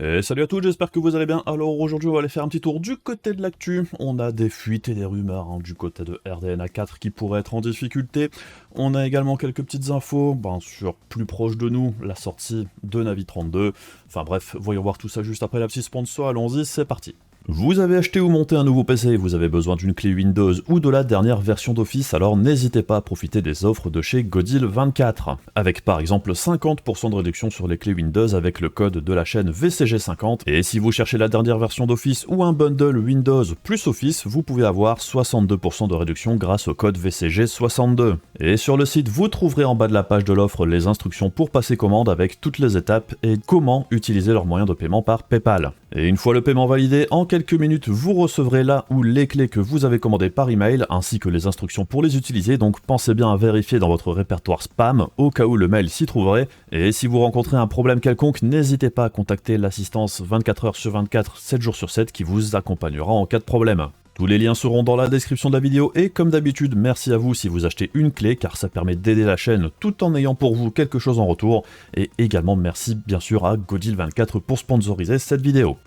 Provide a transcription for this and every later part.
Et salut à tous, j'espère que vous allez bien. Alors aujourd'hui on va aller faire un petit tour du côté de l'actu. On a des fuites et des rumeurs du côté de RDNA 4 qui pourraient être en difficulté. On a également quelques petites infos sur plus proche de nous, la sortie de Navi 32. Enfin bref, voyons voir tout ça juste après la petite sponsor, allons-y, c'est parti. Vous avez acheté ou monté un nouveau PC, vous avez besoin d'une clé Windows ou de la dernière version d'Office, alors n'hésitez pas à profiter des offres de chez Godil24. Avec par exemple 50% de réduction sur les clés Windows avec le code de la chaîne VCG50. Et si vous cherchez la dernière version d'Office ou un bundle Windows plus Office, vous pouvez avoir 62% de réduction grâce au code VCG62. Et sur le site, vous trouverez en bas de la page de l'offre les instructions pour passer commande avec toutes les étapes et comment utiliser leur moyen de paiement par PayPal. Et une fois le paiement validé, en quelques minutes, vous recevrez là ou les clés que vous avez commandées par email, ainsi que les instructions pour les utiliser, donc pensez bien à vérifier dans votre répertoire spam, au cas où le mail s'y trouverait. Et si vous rencontrez un problème quelconque, n'hésitez pas à contacter l'assistance 24h sur 24, 7 jours sur 7, qui vous accompagnera en cas de problème. Tous les liens seront dans la description de la vidéo et comme d'habitude, merci à vous si vous achetez une clé car ça permet d'aider la chaîne tout en ayant pour vous quelque chose en retour. Et également merci bien sûr à Godil24 pour sponsoriser cette vidéo.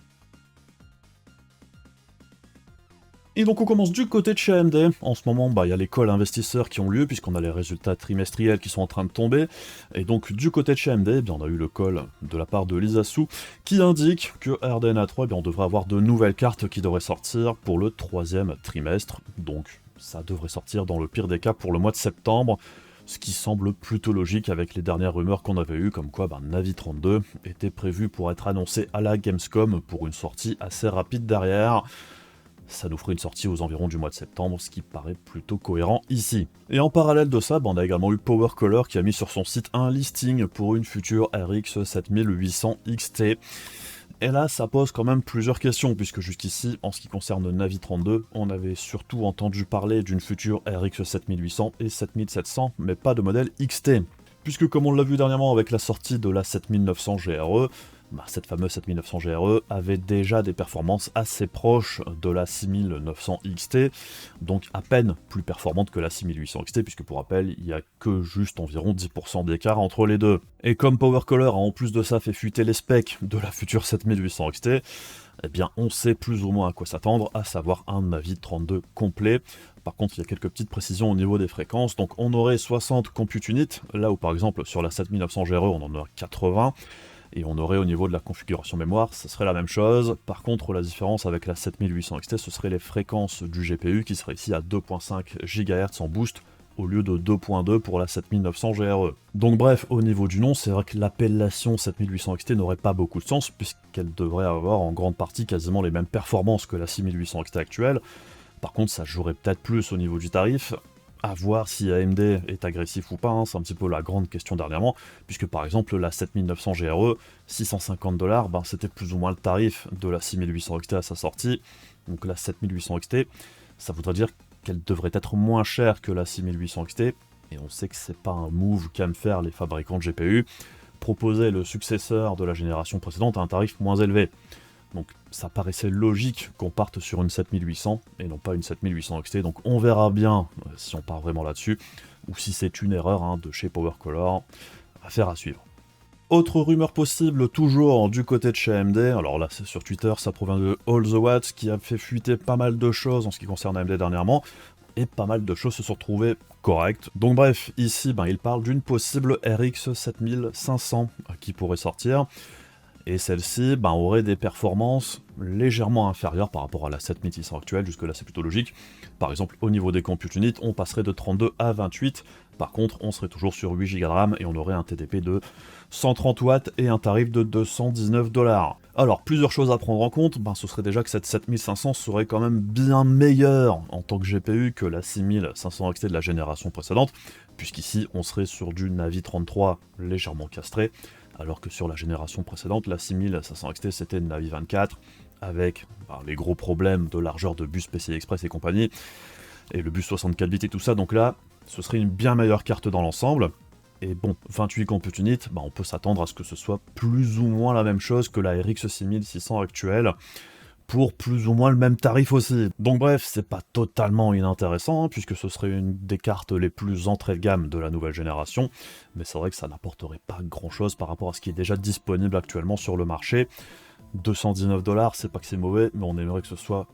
Et donc on commence du côté de chez AMD. En ce moment, il y a les calls investisseurs qui ont lieu, puisqu'on a les résultats trimestriels qui sont en train de tomber. Et donc du côté de chez AMD, on a eu le call de la part de Lisa Su, qui indique que RDNA 3, on devrait avoir de nouvelles cartes qui devraient sortir pour le troisième trimestre. Donc ça devrait sortir dans le pire des cas pour le mois de septembre. Ce qui semble plutôt logique avec les dernières rumeurs qu'on avait eues, comme quoi Navi 32 était prévu pour être annoncé à la Gamescom pour une sortie assez rapide derrière. Ça nous ferait une sortie aux environs du mois de septembre, ce qui paraît plutôt cohérent ici. Et en parallèle de ça, on a également eu PowerColor qui a mis sur son site un listing pour une future RX 7800 XT. Et là, ça pose quand même plusieurs questions, puisque jusqu'ici, en ce qui concerne Navi 32, on avait surtout entendu parler d'une future RX 7800 et 7700, mais pas de modèle XT. Puisque comme on l'a vu dernièrement avec la sortie de la 7900 GRE, cette fameuse 7900 GRE avait déjà des performances assez proches de la 6900 XT, donc à peine plus performante que la 6800 XT, puisque pour rappel, il n'y a que juste environ 10% d'écart entre les deux. Et comme PowerColor a en plus de ça fait fuiter les specs de la future 7800 XT, eh bien on sait plus ou moins à quoi s'attendre, à savoir un Navi 32 complet. Par contre, il y a quelques petites précisions au niveau des fréquences, donc on aurait 60 compute units, là où par exemple sur la 7900 GRE on en a 80, et on aurait au niveau de la configuration mémoire, ce serait la même chose. Par contre, la différence avec la 7800 XT, ce serait les fréquences du GPU qui seraient ici à 2.5 GHz en boost, au lieu de 2.2 pour la 7900 GRE. Donc bref, au niveau du nom, c'est vrai que l'appellation 7800 XT n'aurait pas beaucoup de sens, puisqu'elle devrait avoir en grande partie quasiment les mêmes performances que la 6800 XT actuelle. Par contre, ça jouerait peut-être plus au niveau du tarif. À voir si AMD est agressif ou pas, c'est un petit peu la grande question dernièrement, puisque par exemple la 7900 GRE, 650$, c'était plus ou moins le tarif de la 6800 XT à sa sortie, donc la 7800 XT, ça voudrait dire qu'elle devrait être moins chère que la 6800 XT, et on sait que c'est pas un move qu'aiment faire les fabricants de GPU, proposer le successeur de la génération précédente à un tarif moins élevé. Donc ça paraissait logique qu'on parte sur une 7800 et non pas une 7800 XT, donc on verra bien si on part vraiment là-dessus, ou si c'est une erreur de chez PowerColor, affaire à suivre. Autre rumeur possible, toujours du côté de chez AMD, alors là c'est sur Twitter, ça provient de All The Watts qui a fait fuiter pas mal de choses en ce qui concerne AMD dernièrement, et pas mal de choses se sont retrouvées correctes. Donc bref, ici il parle d'une possible RX 7500 qui pourrait sortir, et celle-ci aurait des performances légèrement inférieures par rapport à la 7600 actuelle, jusque-là c'est plutôt logique. Par exemple, au niveau des compute units, on passerait de 32 à 28, par contre on serait toujours sur 8 Go de RAM et on aurait un TDP de 130 watts et un tarif de 219$. Alors, plusieurs choses à prendre en compte, ce serait déjà que cette 7500 serait quand même bien meilleure en tant que GPU que la 6500 XT de la génération précédente, puisqu'ici on serait sur du Navi 33 légèrement castré, alors que sur la génération précédente, la 6500 XT c'était Navi 24, avec les gros problèmes de largeur de bus PCI Express et compagnie, et le bus 64 bits et tout ça, donc là, ce serait une bien meilleure carte dans l'ensemble. Et bon, 28 compute units, on peut s'attendre à ce que ce soit plus ou moins la même chose que la RX 6600 actuelle, pour plus ou moins le même tarif aussi. Donc bref, c'est pas totalement inintéressant, puisque ce serait une des cartes les plus entrée de gamme de la nouvelle génération, mais c'est vrai que ça n'apporterait pas grand chose par rapport à ce qui est déjà disponible actuellement sur le marché. $219, c'est pas que c'est mauvais, mais on aimerait que ce soit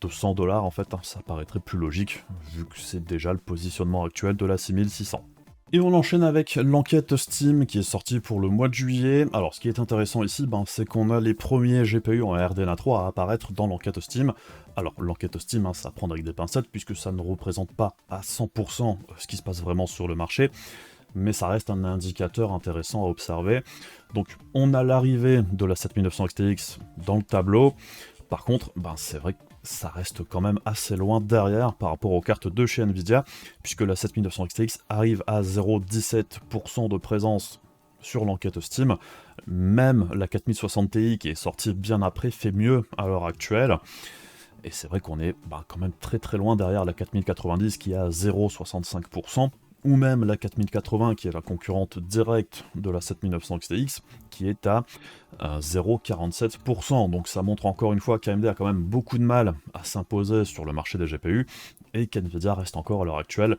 $200 en fait, hein, ça paraîtrait plus logique, vu que c'est déjà le positionnement actuel de la 6600. Et on enchaîne avec l'enquête Steam qui est sortie pour le mois de juillet. Alors ce qui est intéressant ici, c'est qu'on a les premiers GPU en RDNA 3 à apparaître dans l'enquête Steam. Alors l'enquête Steam, ça prend avec des pincettes puisque ça ne représente pas à 100% ce qui se passe vraiment sur le marché, mais ça reste un indicateur intéressant à observer. Donc on a l'arrivée de la 7900 XTX dans le tableau. Par contre, c'est vrai que ça reste quand même assez loin derrière par rapport aux cartes de chez Nvidia, puisque la 7900 XTX arrive à 0,17% de présence sur l'enquête Steam. Même la 4060 Ti qui est sortie bien après fait mieux à l'heure actuelle. Et c'est vrai qu'on est quand même très très loin derrière la 4090 qui est à 0,65%. Ou même la 4080 qui est la concurrente directe de la 7900 XTX qui est à 0,47%. Donc ça montre encore une fois qu'AMD a quand même beaucoup de mal à s'imposer sur le marché des GPU et qu'NVIDIA reste encore à l'heure actuelle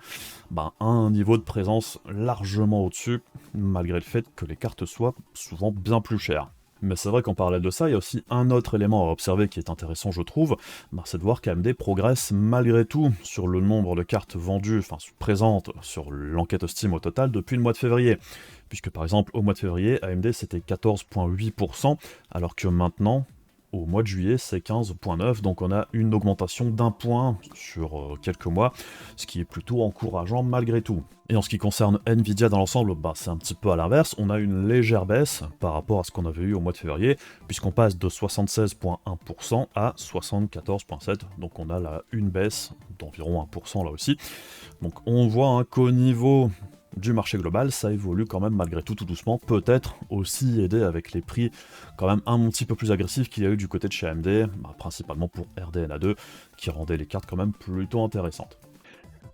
à un niveau de présence largement au-dessus, malgré le fait que les cartes soient souvent bien plus chères. Mais c'est vrai qu'en parallèle de ça, il y a aussi un autre élément à observer qui est intéressant je trouve, c'est de voir qu'AMD progresse malgré tout sur le nombre de cartes vendues, présentes sur l'enquête Steam au total depuis le mois de février. Puisque par exemple au mois de février, AMD c'était 14,8%, alors que maintenant, au mois de juillet, c'est 15,9%, donc on a une augmentation d'1 point sur quelques mois, ce qui est plutôt encourageant malgré tout. Et en ce qui concerne Nvidia dans l'ensemble, c'est un petit peu à l'inverse, on a une légère baisse par rapport à ce qu'on avait eu au mois de février, puisqu'on passe de 76,1% à 74,7%, donc on a là une baisse d'environ 1% là aussi. Donc on voit qu'au niveau du marché global, ça évolue quand même malgré tout doucement, peut-être aussi aidé avec les prix quand même un petit peu plus agressifs qu'il y a eu du côté de chez AMD, principalement pour RDNA 2, qui rendait les cartes quand même plutôt intéressantes.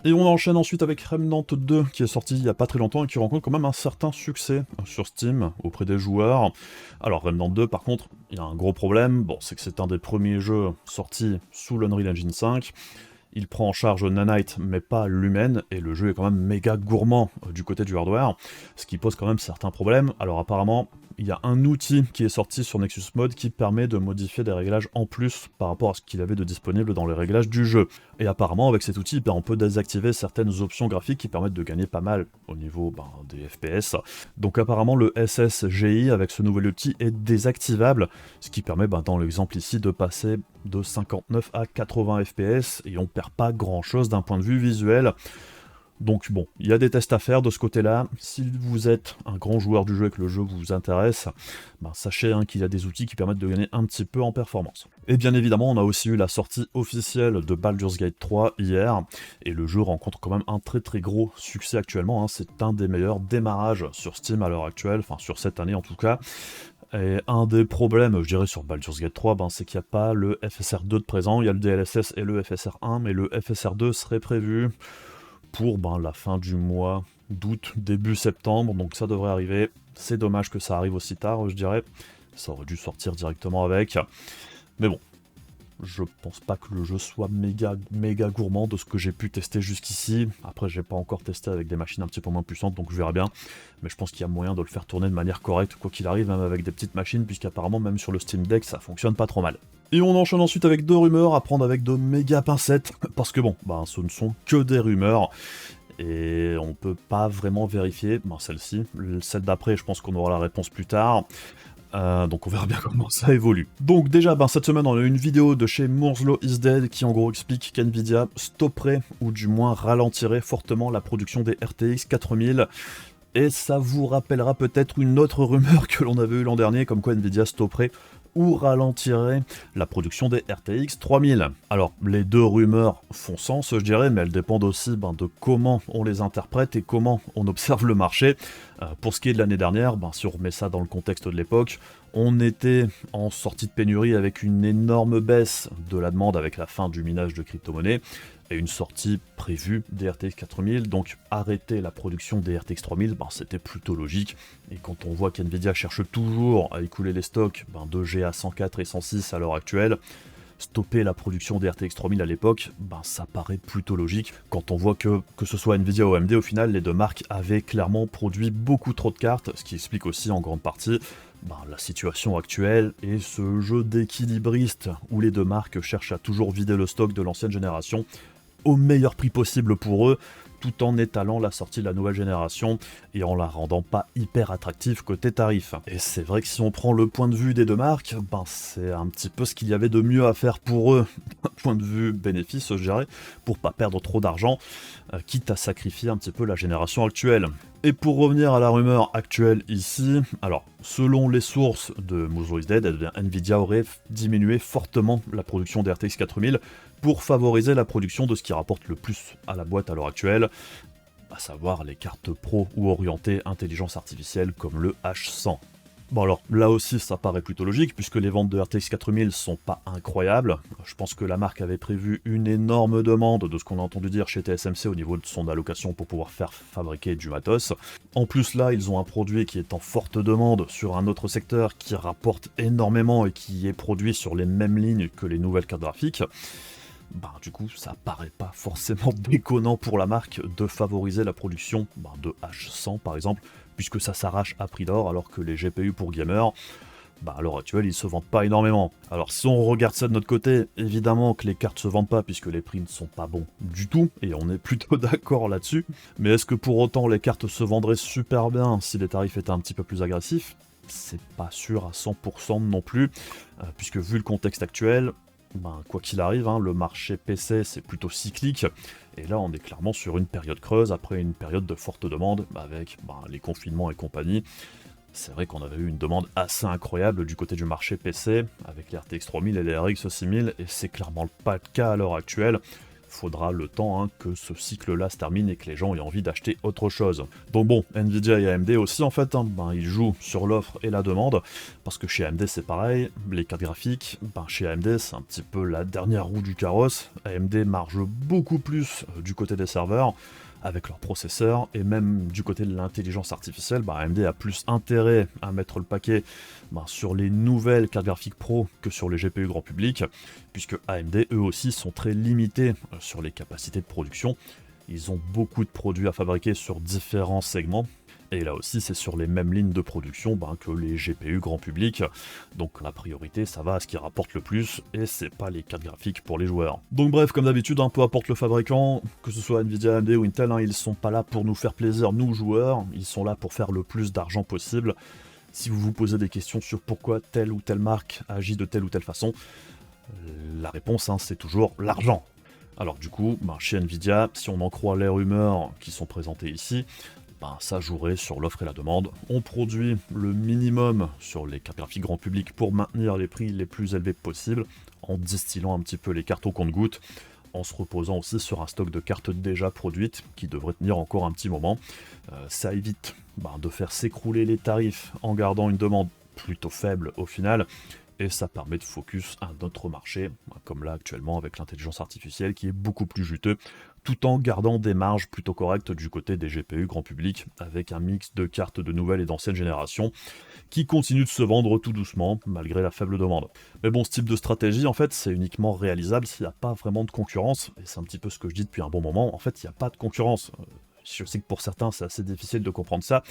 Et on enchaîne ensuite avec Remnant 2, qui est sorti il y a pas très longtemps et qui rencontre quand même un certain succès sur Steam auprès des joueurs. Alors Remnant 2 par contre, il y a un gros problème, c'est que c'est un des premiers jeux sortis sous l'Unreal Engine 5, il prend en charge Nanite mais pas Lumen, et le jeu est quand même méga gourmand du côté du hardware, ce qui pose quand même certains problèmes. Alors apparemment, il y a un outil qui est sorti sur Nexus Mode qui permet de modifier des réglages en plus par rapport à ce qu'il avait de disponible dans les réglages du jeu. Et apparemment avec cet outil, on peut désactiver certaines options graphiques qui permettent de gagner pas mal au niveau des FPS. Donc apparemment le SSGI avec ce nouvel outil est désactivable, ce qui permet dans l'exemple ici de passer de 59 à 80 FPS et on perd pas grand chose d'un point de vue visuel. Donc bon, il y a des tests à faire de ce côté-là. Si vous êtes un grand joueur du jeu et que le jeu vous intéresse, sachez qu'il y a des outils qui permettent de gagner un petit peu en performance. Et bien évidemment, on a aussi eu la sortie officielle de Baldur's Gate 3 hier, et le jeu rencontre quand même un très très gros succès actuellement. C'est un des meilleurs démarrages sur Steam à l'heure actuelle, sur cette année en tout cas. Et un des problèmes, je dirais, sur Baldur's Gate 3, c'est qu'il n'y a pas le FSR2 de présent, il y a le DLSS et le FSR1, mais le FSR2 serait prévu pour la fin du mois d'août, début septembre, donc ça devrait arriver. C'est dommage que ça arrive aussi tard, je dirais. Ça aurait dû sortir directement avec. Mais bon, je pense pas que le jeu soit méga gourmand de ce que j'ai pu tester jusqu'ici. Après, j'ai pas encore testé avec des machines un petit peu moins puissantes, donc je verrai bien. Mais je pense qu'il y a moyen de le faire tourner de manière correcte, quoi qu'il arrive, même avec des petites machines, puisqu'apparemment, même sur le Steam Deck, ça fonctionne pas trop mal. Et on enchaîne ensuite avec deux rumeurs à prendre avec de méga pincettes, parce que ce ne sont que des rumeurs, et on peut pas vraiment vérifier, celle-ci. Celle d'après, je pense qu'on aura la réponse plus tard. Donc on verra bien comment ça évolue. Donc déjà, cette semaine, on a eu une vidéo de chez Moore's Law is Dead qui en gros explique qu'NVIDIA stopperait, ou du moins ralentirait fortement la production des RTX 4000. Et ça vous rappellera peut-être une autre rumeur que l'on avait eue l'an dernier, comme quoi NVIDIA stopperait ou ralentirait la production des RTX 3000. Alors, les deux rumeurs font sens, je dirais, mais elles dépendent aussi de comment on les interprète et comment on observe le marché. Pour ce qui est de l'année dernière, si on remet ça dans le contexte de l'époque, on était en sortie de pénurie avec une énorme baisse de la demande avec la fin du minage de crypto-monnaies, et une sortie prévue des RTX 4000, donc arrêter la production des RTX 3000, c'était plutôt logique, et quand on voit qu'NVIDIA cherche toujours à écouler les stocks de GA 104 et 106 à l'heure actuelle, stopper la production des RTX 3000 à l'époque, ça paraît plutôt logique, quand on voit que ce soit NVIDIA ou AMD, au final, les deux marques avaient clairement produit beaucoup trop de cartes, ce qui explique aussi en grande partie la situation actuelle et ce jeu d'équilibriste où les deux marques cherchent à toujours vider le stock de l'ancienne génération au meilleur prix possible pour eux, tout en étalant la sortie de la nouvelle génération et en la rendant pas hyper attractive côté tarif. Et c'est vrai que si on prend le point de vue des deux marques, c'est un petit peu ce qu'il y avait de mieux à faire pour eux, d'un point de vue bénéfice, je dirais, pour pas perdre trop d'argent, quitte à sacrifier un petit peu la génération actuelle. Et pour revenir à la rumeur actuelle ici, alors selon les sources de Mozo is Dead, Nvidia aurait diminué fortement la production des RTX 4000 pour favoriser la production de ce qui rapporte le plus à la boîte à l'heure actuelle, à savoir les cartes pro ou orientées intelligence artificielle comme le H100. Bon alors, là aussi ça paraît plutôt logique, puisque les ventes de RTX 4000 sont pas incroyables. Je pense que la marque avait prévu une énorme demande de ce qu'on a entendu dire chez TSMC au niveau de son allocation pour pouvoir faire fabriquer du matos. En plus là, ils ont un produit qui est en forte demande sur un autre secteur qui rapporte énormément et qui est produit sur les mêmes lignes que les nouvelles cartes graphiques. Du coup, ça paraît pas forcément déconnant pour la marque de favoriser la production de H100 par exemple, puisque ça s'arrache à prix d'or, alors que les GPU pour gamers, à l'heure actuelle, ils se vendent pas énormément. Alors si on regarde ça de notre côté, évidemment que les cartes se vendent pas, puisque les prix ne sont pas bons du tout, et on est plutôt d'accord là-dessus. Mais est-ce que pour autant les cartes se vendraient super bien si les tarifs étaient un petit peu plus agressifs? C'est pas sûr à 100% non plus, puisque vu le contexte actuel, quoi qu'il arrive, le marché PC c'est plutôt cyclique, et là on est clairement sur une période creuse après une période de forte demande, avec les confinements et compagnie. C'est vrai qu'on avait eu une demande assez incroyable du côté du marché PC, avec les RTX 3000 et les RX 6000, et c'est clairement pas le cas à l'heure actuelle. Faudra le temps que ce cycle-là se termine et que les gens aient envie d'acheter autre chose. Donc bon, Nvidia et AMD aussi en fait, ils jouent sur l'offre et la demande, parce que chez AMD c'est pareil, les cartes graphiques, chez AMD c'est un petit peu la dernière roue du carrosse. AMD marge beaucoup plus du côté des serveurs, avec leurs processeurs, et même du côté de l'intelligence artificielle, AMD a plus intérêt à mettre le paquet sur les nouvelles cartes graphiques pro que sur les GPU grand public, puisque AMD eux aussi sont très limités sur les capacités de production. Ils ont beaucoup de produits à fabriquer sur différents segments, et là aussi c'est sur les mêmes lignes de production que les GPU grand public, donc la priorité ça va à ce qui rapporte le plus, et c'est pas les cartes graphiques pour les joueurs. Donc bref, comme d'habitude, peu importe le fabricant, que ce soit Nvidia, AMD ou Intel, ils sont pas là pour nous faire plaisir nous joueurs, ils sont là pour faire le plus d'argent possible. Si vous vous posez des questions sur pourquoi telle ou telle marque agit de telle ou telle façon, la réponse c'est toujours l'argent. Alors du coup, chez Nvidia, si on en croit les rumeurs qui sont présentées ici, ça jouerait sur l'offre et la demande. On produit le minimum sur les cartes graphiques grand public pour maintenir les prix les plus élevés possibles, en distillant un petit peu les cartes au compte-gouttes, en se reposant aussi sur un stock de cartes déjà produites qui devrait tenir encore un petit moment. Ça évite de faire s'écrouler les tarifs en gardant une demande plutôt faible au final, et ça permet de focus un autre marché, comme là actuellement avec l'intelligence artificielle qui est beaucoup plus juteux, tout en gardant des marges plutôt correctes du côté des GPU grand public, avec un mix de cartes de nouvelle et d'ancienne génération, qui continue de se vendre tout doucement, malgré la faible demande. Mais bon, ce type de stratégie, en fait, c'est uniquement réalisable s'il n'y a pas vraiment de concurrence, et c'est un petit peu ce que je dis depuis un bon moment, en fait, il n'y a pas de concurrence. Je sais que pour certains, c'est assez difficile de comprendre ça,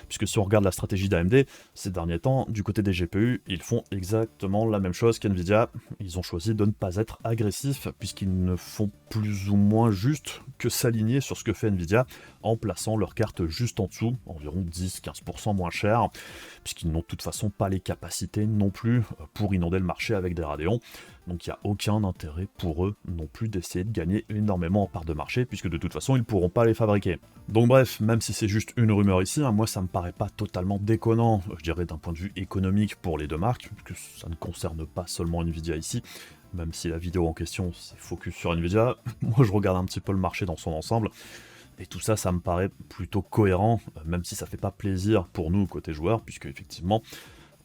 puisque si on regarde la stratégie d'AMD, ces derniers temps, du côté des GPU, ils font exactement la même chose qu'NVIDIA. Ils ont choisi de ne pas être agressifs, puisqu'ils ne font plus ou moins juste que s'aligner sur ce que fait NVIDIA, en plaçant leurs cartes juste en dessous, environ 10-15% moins chères, puisqu'ils n'ont de toute façon pas les capacités non plus pour inonder le marché avec des Radeon. Donc il n'y a aucun intérêt pour eux non plus d'essayer de gagner énormément en part de marché, puisque de toute façon ils ne pourront pas les fabriquer. Donc bref, même si c'est juste une rumeur ici, moi ça me paraît pas totalement déconnant, je dirais d'un point de vue économique pour les deux marques, puisque ça ne concerne pas seulement Nvidia ici, même si la vidéo en question c'est focus sur Nvidia. Moi je regarde un petit peu le marché dans son ensemble, et tout ça, ça me paraît plutôt cohérent, même si ça fait pas plaisir pour nous côté joueurs, puisque effectivement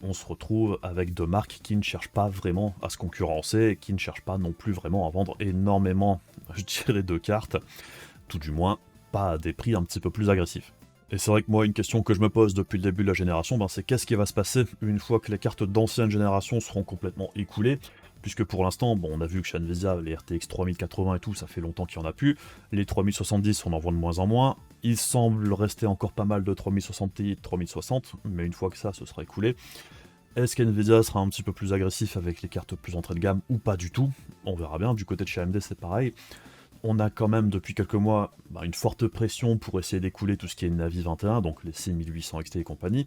on se retrouve avec deux marques qui ne cherchent pas vraiment à se concurrencer, et qui ne cherchent pas non plus vraiment à vendre énormément, je dirais, de cartes, tout du moins pas à des prix un petit peu plus agressifs. Et c'est vrai que moi, une question que je me pose depuis le début de la génération, c'est qu'est-ce qui va se passer une fois que les cartes d'ancienne génération seront complètement écoulées, puisque pour l'instant, on a vu que chez Nvidia, les RTX 3080 et tout, ça fait longtemps qu'il n'y en a plus, les 3070, on en voit de moins en moins, il semble rester encore pas mal de 3060 Ti, 3060, mais une fois que ça se sera écoulé, Est-ce qu'NVIDIA sera un petit peu plus agressif avec les cartes plus entrée de gamme ou pas du tout? On verra bien, du côté de chez AMD c'est pareil. On a quand même depuis quelques mois une forte pression pour essayer d'écouler tout ce qui est Navi 21, donc les 6800 XT et compagnie.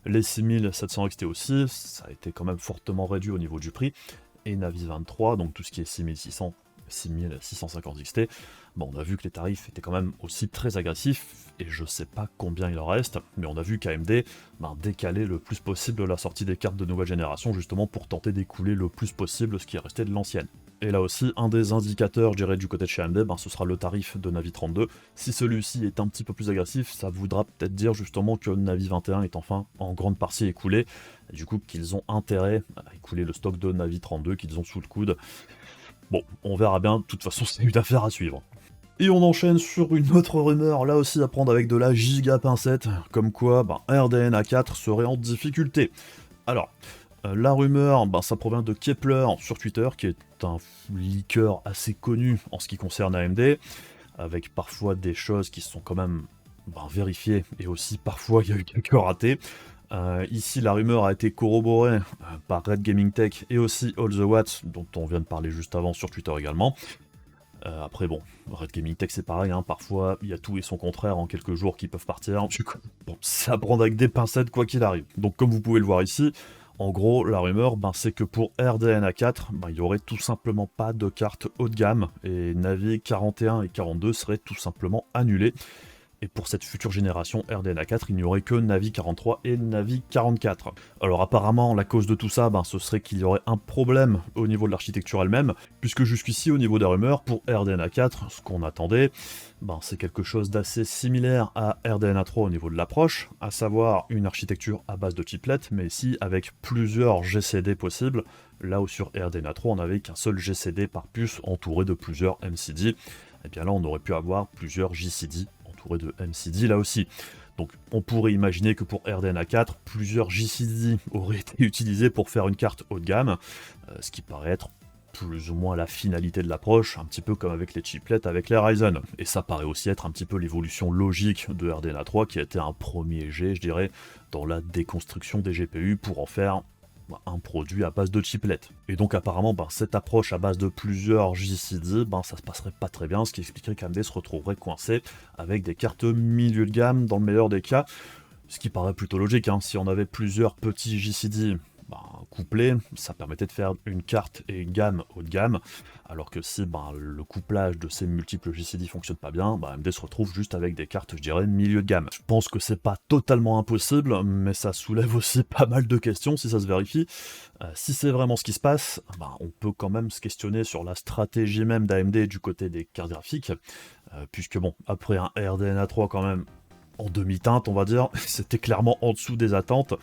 Les 6700 XT aussi, ça a été quand même fortement réduit au niveau du prix. Et Navi 23, donc tout ce qui est 6600, 6650 XT, bon, on a vu que les tarifs étaient quand même aussi très agressifs, et je sais pas combien il en reste, mais on a vu qu'AMD décalait le plus possible la sortie des cartes de nouvelle génération, justement pour tenter d'écouler le plus possible ce qui est resté de l'ancienne. Et là aussi, un des indicateurs, je dirais, du côté de chez AMD, ce sera le tarif de Navi 32. Si celui-ci est un petit peu plus agressif, ça voudra peut-être dire justement que Navi 21 est enfin en grande partie écoulé, et du coup qu'ils ont intérêt à écouler le stock de Navi 32 qu'ils ont sous le coude. Bon, on verra bien, de toute façon c'est une affaire à suivre. Et on enchaîne sur une autre rumeur, là aussi à prendre avec de la giga pincette, comme quoi RDNA 4 serait en difficulté. Alors, la rumeur, ça provient de Kepler sur Twitter, qui est un leaker assez connu en ce qui concerne AMD, avec parfois des choses qui sont quand même vérifiées, et aussi parfois il y a eu quelques ratés. Ici, la rumeur a été corroborée par Red Gaming Tech et aussi All the Watts, dont on vient de parler juste avant sur Twitter également. Après, bon, Red Gaming Tech c'est pareil, parfois il y a tout et son contraire en quelques jours qui peuvent partir. Bon, c'est à prendre avec des pincettes quoi qu'il arrive. Donc, comme vous pouvez le voir ici, en gros, la rumeur, c'est que pour RDNA 4, il n'y aurait tout simplement pas de carte haut de gamme, et Navi 41 et 42 seraient tout simplement annulés. Et pour cette future génération RDNA 4, il n'y aurait que Navi 43 et Navi 44. Alors apparemment, la cause de tout ça, ce serait qu'il y aurait un problème au niveau de l'architecture elle-même, puisque jusqu'ici, au niveau des rumeurs, pour RDNA 4, ce qu'on attendait, c'est quelque chose d'assez similaire à RDNA 3 au niveau de l'approche, à savoir une architecture à base de chiplets, mais ici avec plusieurs GCD possibles, là où sur RDNA 3 on n'avait qu'un seul GCD par puce entouré de plusieurs MCD, et bien là on aurait pu avoir plusieurs JCD de MCD là aussi. Donc on pourrait imaginer que pour RDNA 4, plusieurs JCD auraient été utilisés pour faire une carte haut de gamme, ce qui paraît être plus ou moins la finalité de l'approche, un petit peu comme avec les chiplets avec les Ryzen. Et ça paraît aussi être un petit peu l'évolution logique de RDNA 3 qui a été un premier jet, je dirais, dans la déconstruction des GPU pour en faire un produit à base de chiplets. Et donc apparemment, cette approche à base de plusieurs JCD, ça se passerait pas très bien, ce qui expliquerait qu'AMD se retrouverait coincé avec des cartes milieu de gamme dans le meilleur des cas, ce qui paraît plutôt logique, si on avait plusieurs petits JCD couplés, ça permettait de faire une carte et une gamme haut de gamme, alors que si le couplage de ces multiples JCD fonctionne pas bien, AMD se retrouve juste avec des cartes, je dirais, milieu de gamme. Je pense que c'est pas totalement impossible, mais ça soulève aussi pas mal de questions si ça se vérifie. Si c'est vraiment ce qui se passe, on peut quand même se questionner sur la stratégie même d'AMD du côté des cartes graphiques, puisque bon, après un RDNA 3 quand même en demi-teinte, on va dire, c'était clairement en dessous des attentes.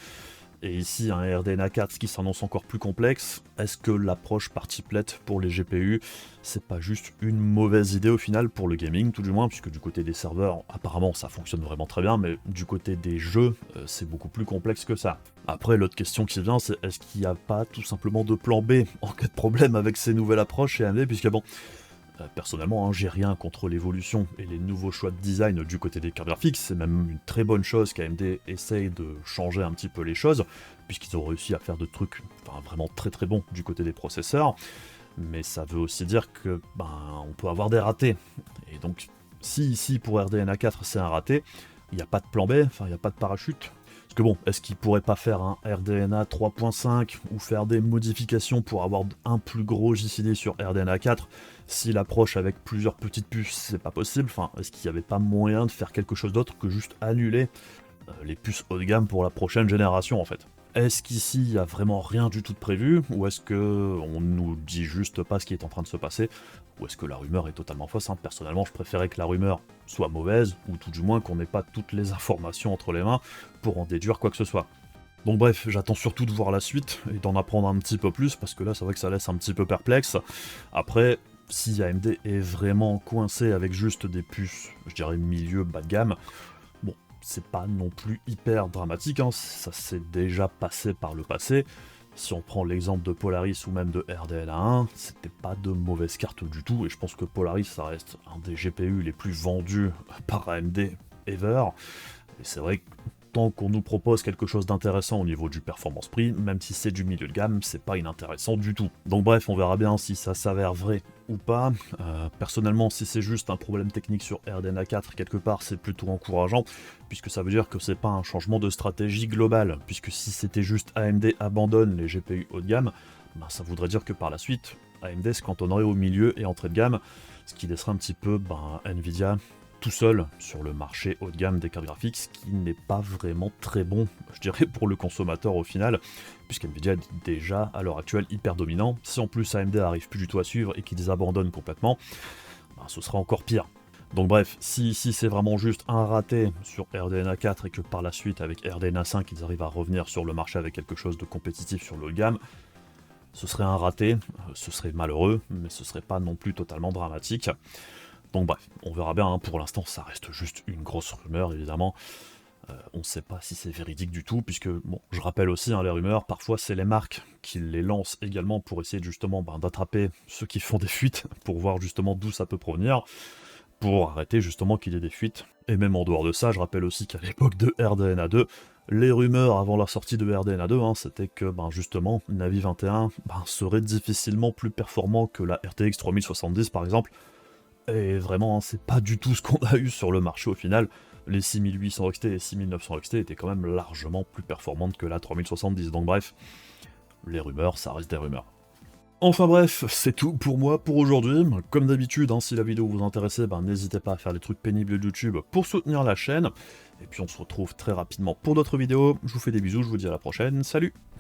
Et ici, un RDNA 4 qui s'annonce encore plus complexe. Est-ce que l'approche par chiplet pour les GPU, c'est pas juste une mauvaise idée au final pour le gaming, tout du moins, puisque du côté des serveurs, apparemment ça fonctionne vraiment très bien, mais du côté des jeux, c'est beaucoup plus complexe que ça. Après, l'autre question qui vient, c'est est-ce qu'il n'y a pas tout simplement de plan B en cas de problème avec ces nouvelles approches chez AMD, puisque bon, personnellement, j'ai rien contre l'évolution et les nouveaux choix de design du côté des cartes graphiques, c'est même une très bonne chose qu'AMD essaye de changer un petit peu les choses, puisqu'ils ont réussi à faire de trucs vraiment très très bons du côté des processeurs, mais ça veut aussi dire que on peut avoir des ratés. Et donc, si ici pour RDNA 4 c'est un raté, il n'y a pas de plan B, il n'y a pas de parachute. Parce que bon, est-ce qu'ils pourraient pas faire un RDNA 3.5 ou faire des modifications pour avoir un plus gros JCD sur RDNA 4 si l'approche avec plusieurs petites puces c'est pas possible? Est-ce qu'il n'y avait pas moyen de faire quelque chose d'autre que juste annuler les puces haut de gamme pour la prochaine génération en fait? Est-ce qu'ici il n'y a vraiment rien du tout de prévu, ou est-ce que on nous dit juste pas ce qui est en train de se passer, ou est-ce que la rumeur est totalement fausse? Personnellement, je préférais que la rumeur soit mauvaise, ou tout du moins qu'on n'ait pas toutes les informations entre les mains pour en déduire quoi que ce soit. Donc bref, j'attends surtout de voir la suite et d'en apprendre un petit peu plus, parce que là c'est vrai que ça laisse un petit peu perplexe. Après, si AMD est vraiment coincé avec juste des puces, je dirais milieu bas de gamme, bon, c'est pas non plus hyper dramatique, ça s'est déjà passé par le passé. Si on prend l'exemple de Polaris ou même de RDNA 1, c'était pas de mauvaises cartes du tout, et je pense que Polaris ça reste un des GPU les plus vendus par AMD ever. Et c'est vrai que tant qu'on nous propose quelque chose d'intéressant au niveau du performance-prix, même si c'est du milieu de gamme, c'est pas inintéressant du tout. Donc bref, on verra bien si ça s'avère vrai ou pas. Personnellement, si c'est juste un problème technique sur RDNA 4, quelque part, c'est plutôt encourageant, puisque ça veut dire que c'est pas un changement de stratégie globale, puisque si c'était juste AMD abandonne les GPU haut de gamme, ben ça voudrait dire que par la suite, AMD se cantonnerait au milieu et entrée de gamme, ce qui laisserait un petit peu Nvidia tout seul sur le marché haut de gamme des cartes graphiques, ce qui n'est pas vraiment très bon, je dirais, pour le consommateur au final, puisque Nvidia est déjà à l'heure actuelle hyper dominant. Si en plus AMD arrive plus du tout à suivre et qu'ils abandonnent complètement, ben, ce sera encore pire. Donc bref, si c'est vraiment juste un raté sur RDNA 4 et que par la suite avec RDNA 5 ils arrivent à revenir sur le marché avec quelque chose de compétitif sur le haut de gamme, ce serait un raté, ce serait malheureux, mais ce serait pas non plus totalement dramatique. Donc bref, on verra bien, hein. Pour l'instant ça reste juste une grosse rumeur évidemment, on ne sait pas si c'est véridique du tout, puisque, bon, je rappelle aussi, hein, les rumeurs, parfois c'est les marques qui les lancent également pour essayer justement d'attraper ceux qui font des fuites, pour voir justement d'où ça peut provenir, pour arrêter justement qu'il y ait des fuites. Et même en dehors de ça, je rappelle aussi qu'à l'époque de RDNA 2, les rumeurs avant la sortie de RDNA 2, hein, c'était que justement Navi 21 serait difficilement plus performant que la RTX 3070 par exemple. Et vraiment, hein, c'est pas du tout ce qu'on a eu sur le marché au final. Les 6800 XT et 6900 XT étaient quand même largement plus performantes que la 3070. Donc bref, les rumeurs, ça reste des rumeurs. Enfin bref, c'est tout pour moi pour aujourd'hui. Comme d'habitude, hein, si la vidéo vous intéressait, n'hésitez pas à faire les trucs pénibles de YouTube pour soutenir la chaîne. Et puis on se retrouve très rapidement pour d'autres vidéos. Je vous fais des bisous, je vous dis à la prochaine, salut!